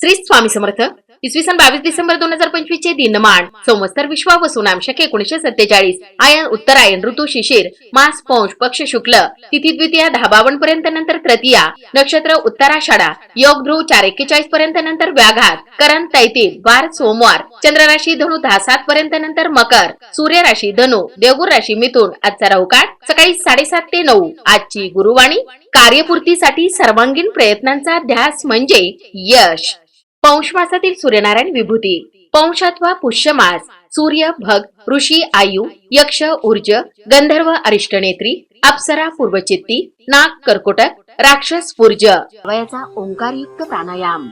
श्री स्वामी समर्थ. इसवी सन 22 डिसेंबर 2025 चे दिनमान संवत्सर विश्वावसु वसुनाम शके 1947 आयन उत्तरायण ऋतू शिशिर मास पौष पक्ष शुक्ल तिथी द्वितीया 10:52 पर्यंत नंतर तृतीया नक्षत्र उत्तराषाढा योग ध्रुव 4:41 पर्यंत नंतर व्याघात करण तैतीत वार सोमवार चंद्र राशी धनु 10:07 पर्यंत नंतर मकर सूर्य राशी धनु देवगुर राशी मिथुन आजचा राहू काळ सकाळी 7:30 ते 9. आजची गुरुवाणी कार्यपूर्तीसाठी सर्वांगीण प्रयत्नांचा ध्यास म्हणजे यश. पौष मासातील सूर्यनारायण विभूती. पौष अथवा पुष्य मास सूर्य भग ऋषी आयु यक्ष ऊर्ज गंधर्व अरिष्टनेत्री अप्सरा पूर्वचित्ती नाग कर्कोटक राक्षस पूर्ज. वयाचा ओंकारयुक्त प्राणायाम.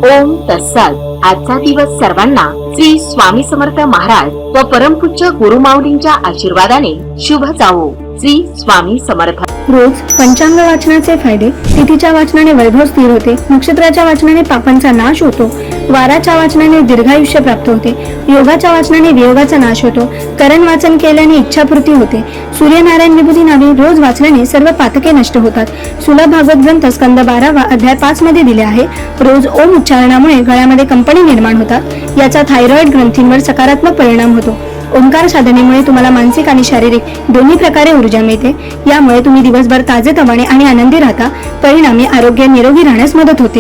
ओम तत्सत. आजचा दिवस सर्वांना श्री स्वामी समर्थ महाराज व परमपूज्य गुरु माऊलींच्या आशीर्वादाने शुभ जावो. श्री स्वामी समर्थ. रोज पंचांग वाचनाचे फायदे. तिथीच्या वाचनाने वैभव स्थिर होते, नक्षत्राच्या वाचनाने पापांचा नाश होतो, वाराच्या वाचनाने दीर्घायुष्य प्राप्त होते, योगाच्या वाचनाने वियोगाचा नाश होतो, करण वाचन केल्याने इच्छापूर्ती होते, सूर्यनारायण विभूती नावे रोज वाचल्याने सर्व पातके नष्ट होतात. सुलभ भागवत ग्रंथ स्कंद 12 अध्याय 5 मध्ये दिले आहे. रोज ओम उच्चारणामुळे गळ्यामध्ये कंपनी निर्माण होतात, याचा थायरॉइड ग्रंथींवर सकारात्मक परिणाम होतो. ओंकार साधनेमुळे तुम्हाला मानसिक आणि शारीरिक दोन्ही प्रकारे ऊर्जा मिळते. यामुळे तुम्ही दिवसभर ताजेतवाने आणि आनंदी राहता. परिणामी आरोग्य निरोगी राहण्यास मदत होते.